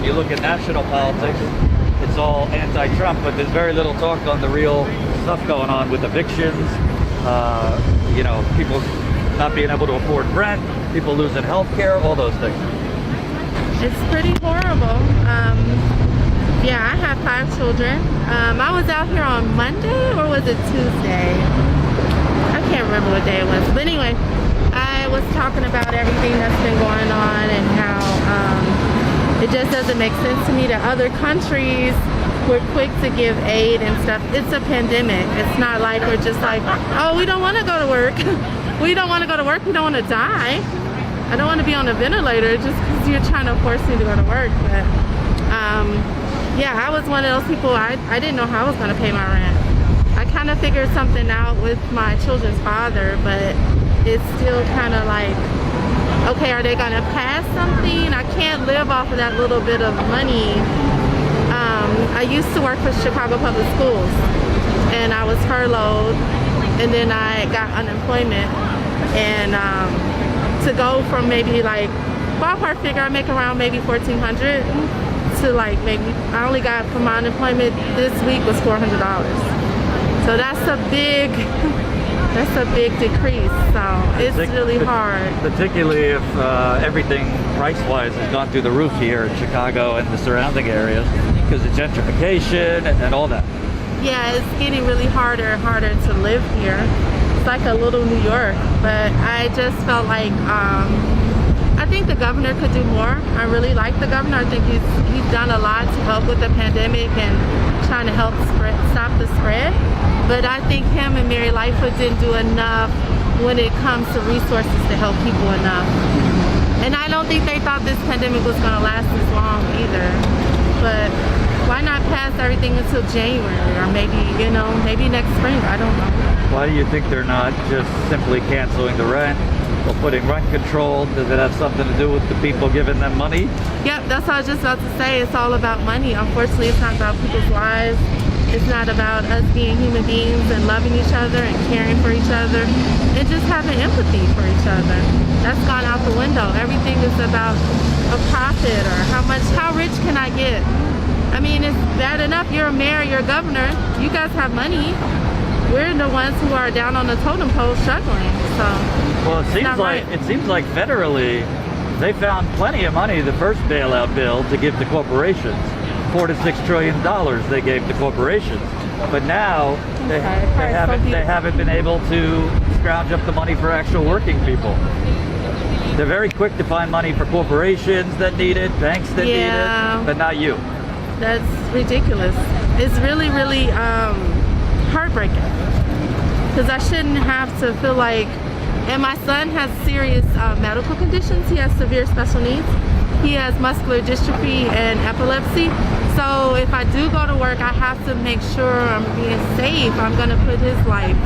you look at national politics, it's all anti-Trump, but there's very little talk on the real stuff going on with evictions, you know, people not being able to afford rent, people losing health care, all those things. It's pretty horrible. Yeah, I have 5 children. I was out here on Monday, or was it Tuesday? I can't remember what day it was. But anyway, I was talking about everything that's been going on and how it just doesn't make sense to me that other countries were quick to give aid and stuff. It's a pandemic. It's not like we're just like, oh, we don't want to go to work. We don't want to go to work. We don't want to die. I don't want to be on a ventilator just because you're trying to force me to go to work. But yeah, I was one of those people, I didn't know how I was going to pay my rent. I kind of figured something out with my children's father, but it's still kind of like, okay, are they going to pass something? I can't live off of that little bit of money. I used to work for Chicago Public Schools, and I was furloughed, and then I got unemployment. And to go from maybe like, ballpark figure, I make around maybe $1,400 to like maybe, I only got from my unemployment this week was $400. So that's a big decrease. So it's really hard. Particularly if everything price-wise has gone through the roof here in Chicago and the surrounding areas because of gentrification and all that. Yeah, it's getting really harder and harder to live here. It's like a little New York, but I just felt like I think the governor could do more. I really like the governor. I think he's done a lot to help with the pandemic and trying to help stop the spread. But I think him and Mary Lightfoot didn't do enough when it comes to resources to help people enough. And I don't think they thought this pandemic was going to last this long either. But why not pass everything until January or maybe, you know, maybe next spring? I don't know. Why do you think they're not just simply canceling the rent or putting rent control? Does it have something to do with the people giving them money? Yep, that's what I was just about to say. It's all about money. Unfortunately, it's not about people's lives. It's not about us being human beings and loving each other and caring for each other and just having empathy for each other. That's gone out the window. Everything is about a profit or how rich can I get? I mean, it's bad enough you're a mayor, you're a governor, you guys have money. We're the ones who are down on the totem pole struggling. So well, it seems like federally they found plenty of money the first bailout bill to give to corporations. $4 to $6 trillion they gave to corporations, but now they haven't been able to scrounge up the money for actual working people. They're very quick to find money for corporations that need it, banks that need it, but not you. That's ridiculous. It's really, really heartbreaking because I shouldn't have to feel like, and my son has serious medical conditions. He has severe special needs. He has muscular dystrophy and epilepsy. So if I do go to work, I have to make sure I'm being safe. I'm going to put his life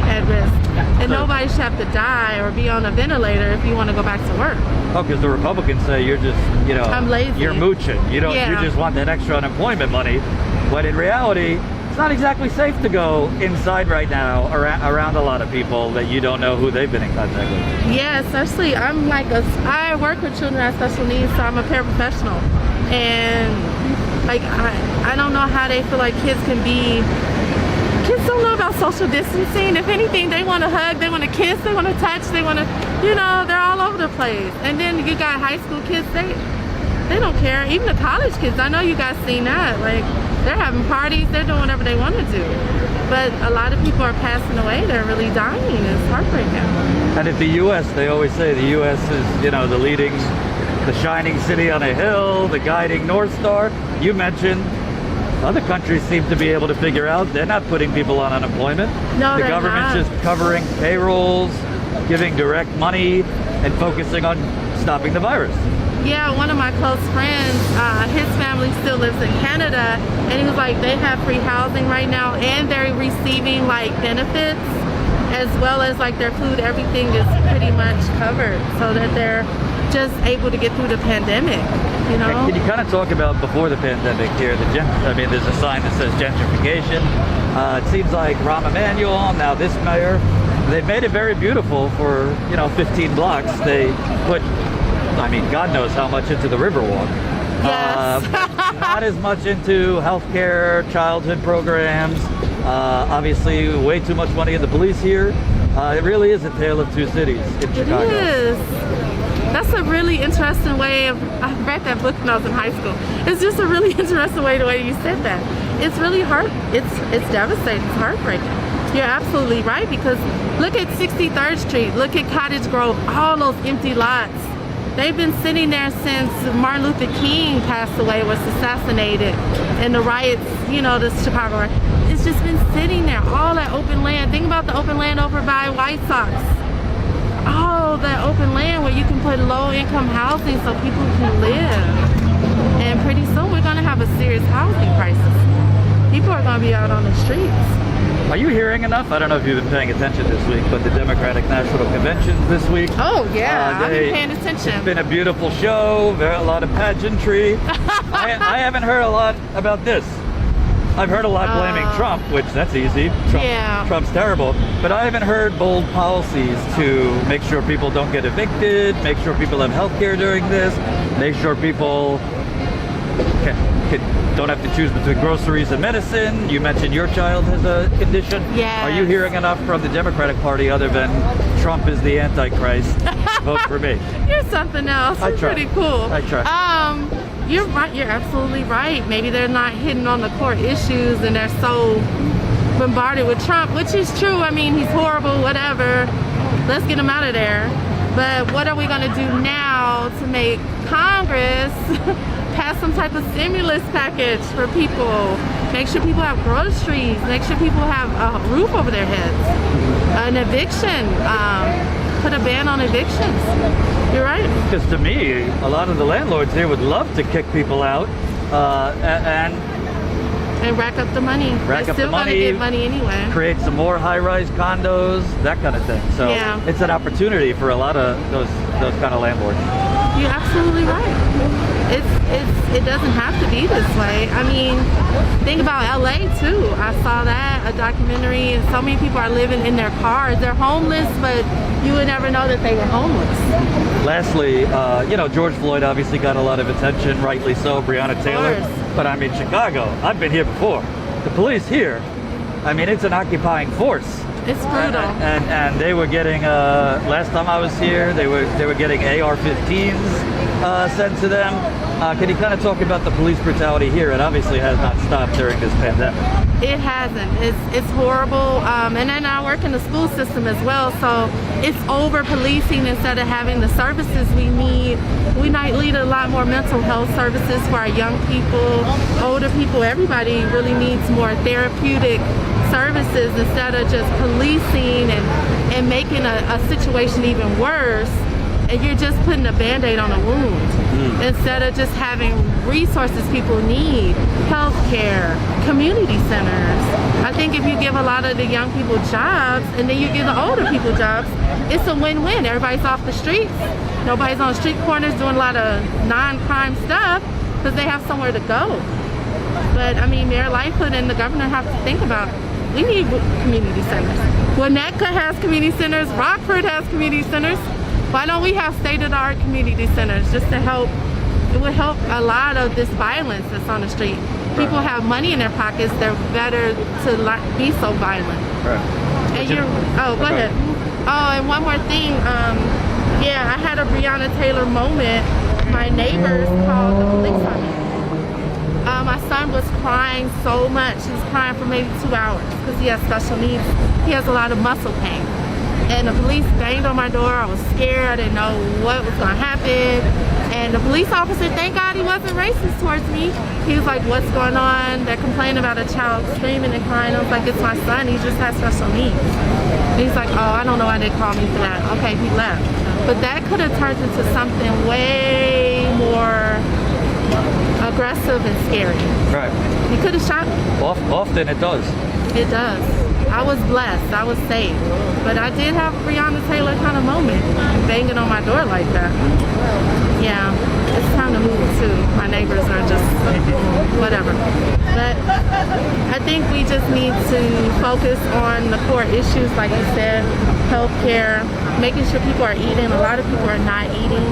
at risk. And nobody should have to die or be on a ventilator if you want to go back to work. Oh, because the Republicans say you're just, you know, I'm lazy. You're mooching. You don't. Yeah. You just want that extra unemployment money. But in reality, it's not exactly safe to go inside right now around a lot of people that you don't know who they've been in contact with. Yeah, especially I work with children that have special needs, so I'm a paraprofessional. And like I don't know how they feel like kids don't know about social distancing. If anything, they want to hug, they want to kiss, they want to touch, they want to, you know, they're all over the place. And then you got high school kids, they don't care. Even the college kids, I know you guys seen that. Like, they're having parties, they're doing whatever they want to do. But a lot of people are passing away, they're really dying. It's heartbreaking. And at the U.S., they always say the U.S. is, you know, the shining city on a hill, the guiding North Star. You mentioned other countries seem to be able to figure out they're not putting people on unemployment. No, the government's just covering payrolls, giving direct money, and focusing on stopping the virus. Yeah, one of my close friends, his family still lives in Canada, and he was like, they have free housing right now, and they're receiving like benefits, as well as like their food, everything is pretty much covered, so that they're just able to get through the pandemic, you know? Can you kind of talk about before the pandemic here, I mean, there's a sign that says gentrification. It seems like Rahm Emanuel, now this mayor, they've made it very beautiful for, you know, 15 blocks. They put, I mean, God knows how much into the Riverwalk. Yes. Not as much into healthcare, childhood programs. Obviously, way too much money in the police here. It really is a tale of two cities in Chicago. It is. That's a really interesting way of, I read that book when I was in high school. It's just a really interesting way the way you said that. It's really hard, it's devastating, it's heartbreaking. You're absolutely right, because look at 63rd Street, look at Cottage Grove, all those empty lots. They've been sitting there since Martin Luther King passed away, was assassinated, and the riots, you know, the Chicago riot. It's just been sitting there, all that open land. Think about the open land over by White Sox. All that open land where you can put low-income housing so people can live. And pretty soon we're gonna have a serious housing crisis. People are gonna be out on the streets. Are you hearing enough? I don't know if you've been paying attention this week, but the Democratic National Convention this week. Oh yeah, I've been paying attention. It's been a beautiful show, a lot of pageantry. I haven't heard a lot about this. I've heard a lot blaming Trump, which that's easy. Trump's terrible. But I haven't heard bold policies to make sure people don't get evicted, make sure people have health care during this, make sure people don't have to choose between groceries and medicine. You mentioned your child has a condition. Yes. Are you hearing enough from the Democratic Party other than Trump is the Antichrist? Vote for me. You're something else. I try. Pretty cool. I try. You're right. You're absolutely right. Maybe they're not hitting on the core issues and they're so bombarded with Trump, which is true. I mean, he's horrible, whatever. Let's get him out of there. But what are we going to do now to make Congress pass some type of stimulus package for people? Make sure people have groceries. Make sure people have a roof over their heads. An eviction. Put a ban on evictions. You're right. Because to me, a lot of the landlords here would love to kick people out and rack up the money. Rack They're up the still money. gonna get money anyway. Create some more high-rise condos, that kind of thing. So yeah. It's an opportunity for a lot of those kind of landlords. You're absolutely right. It doesn't have to be this way. I mean, think about LA too. I saw that, a documentary, and so many people are living in their cars. They're homeless, but you would never know that they were homeless. Lastly, you know, George Floyd obviously got a lot of attention, rightly so, Breonna Taylor. But I mean, Chicago, I've been here before. The police here, I mean, it's an occupying force. It's brutal. And they were getting, last time I was here, they were getting AR-15s sent to them. Can you kind of talk about the police brutality here? It obviously has not stopped during this pandemic. It hasn't. It's horrible. And then I work in the school system as well, so it's over policing instead of having the services we need. We might need a lot more mental health services for our young people, older people. Everybody really needs more therapeutic services instead of just policing and making a situation even worse. And you're just putting a band-aid on a wound instead of just having resources people need, healthcare, community centers. I think if you give a lot of the young people jobs and then you give the older people jobs, it's a win-win. Everybody's off the streets. Nobody's on street corners doing a lot of non-crime stuff because they have somewhere to go. But I mean, Mayor Lightfoot and the governor have to think about it. We need community centers. Winnetka has community centers. Rockford has community centers. Why don't we have state-of-the-art community centers just to help? It would help a lot of this violence that's on the street. People have money in their pockets. They're better to not be so violent. Right. And go ahead. Oh, and one more thing. Yeah, I had a Breonna Taylor moment. My neighbors called the police on me. My son was crying so much. He was crying for maybe 2 hours because he has special needs. He has a lot of muscle pain. And the police banged on my door. I was scared. I didn't know what was going to happen. And the police officer, thank God he wasn't racist towards me. He was like, what's going on? They're complaining about a child screaming and crying. I was like, it's my son. He just has special needs. And he's like, oh, I don't know why they called me for that. Okay, he left. But that could have turned into something way more aggressive and scary. Right. He could have shot me. Often it does. It does. I was blessed. I was saved. But I did have a Breonna Taylor kind of moment, banging on my door like that. Yeah. it's time to move too. My neighbors are just whatever. But I think we just need to focus on the core issues, like you said, healthcare, making sure people are eating. A lot of people are not eating.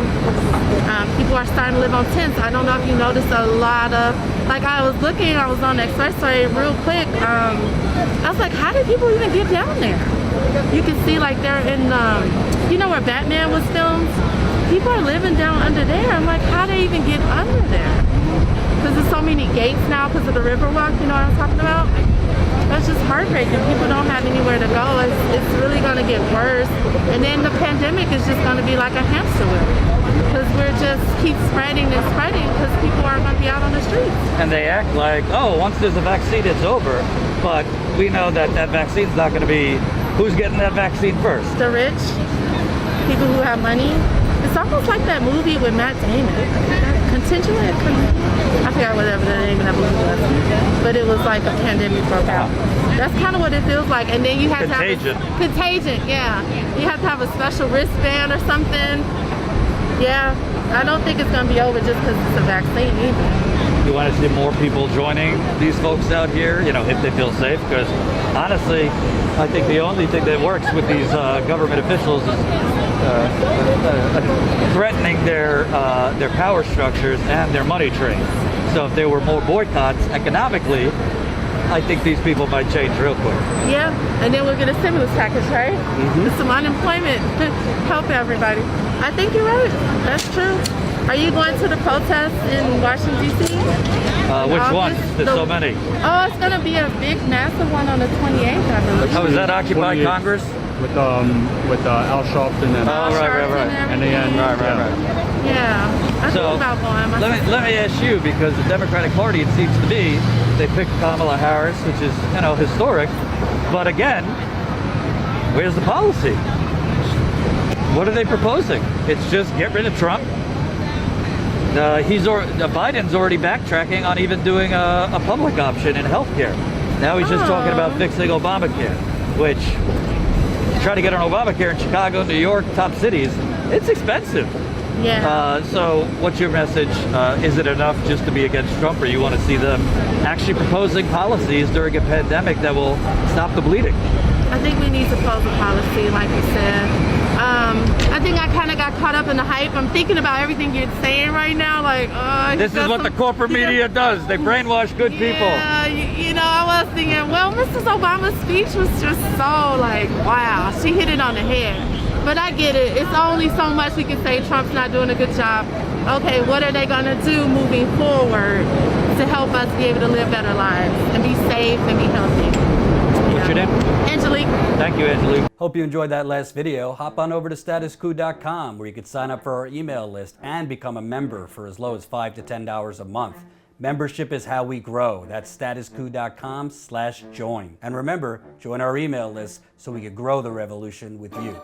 People are starting to live on tents. I don't know if you noticed a lot of, like I was on the expressway real quick. I was like, how did people even get down there? You can see like they're in, you know where Batman was filmed? People are living down under there. I'm like, how they even get under there? Because there's so many gates now because of the Riverwalk, you know what I'm talking about? That's just heartbreaking. People don't have anywhere to go. It's really going to get worse. And then the pandemic is just going to be like a hamster wheel. Because we're just keep spreading and spreading because people aren't going to be out on the streets. And they act like, oh, once there's a vaccine, it's over. But we know that that vaccine's not going to be, who's getting that vaccine first? The rich, people who have money. It's almost like that movie with Matt Damon. I forgot whatever the name of that movie was. But it was like a pandemic broke out. That's kind of what it feels like. And then you have Contagion. to have Contagion, yeah. You have to have a special wristband or something. Yeah, I don't think it's going to be over just because it's a vaccine either. You want to see more people joining these folks out here, you know, if they feel safe? Because honestly, I think the only thing that works with these government officials is threatening their power structures and their money train. So if there were more boycotts economically, I think these people might change real quick. Yeah, and then we'll get a stimulus package, right? Mm-hmm. Some unemployment, help everybody. I think you're right. That's true. Are you going to the protests in Washington, D.C.? Which one? There's so many. Oh, it's going to be a big, massive one on the 28th, I believe. Oh, is that Occupy Congress? With Al Sharpton and right. And the end. Right. Yeah, I think about going. Let me ask you, because the Democratic Party, it seems to be, they picked Kamala Harris, which is, you know, historic. But again, where's the policy? What are they proposing? It's just get rid of Trump. Biden's already backtracking on even doing a public option in healthcare. Now he's just talking about fixing Obamacare, which try to get on Obamacare in Chicago, New York, top cities, it's expensive. Yeah. So what's your message? Is it enough just to be against Trump, or you want to see them actually proposing policies during a pandemic that will stop the bleeding? I think we need to pose a policy, like you said. I think I kind of got caught up in the hype. I'm thinking about everything you're saying right now. Like, this is what the corporate media does. They brainwash good people. Yeah, you know, I was thinking, well, Mrs. Obama's speech was just so like, wow, she hit it on the head. But I get it. It's only so much we can say Trump's not doing a good job. Okay, what are they going to do moving forward to help us be able to live better lives and be safe and be healthy? What's your name? Angelique. Thank you, Angelique. Hope you enjoyed that last video. Hop on over to statuscoup.com where you can sign up for our email list and become a member for as low as $5 to $10 a month. Membership is how we grow. That's statuscoup.com/join. And remember, join our email list so we can grow the revolution with you.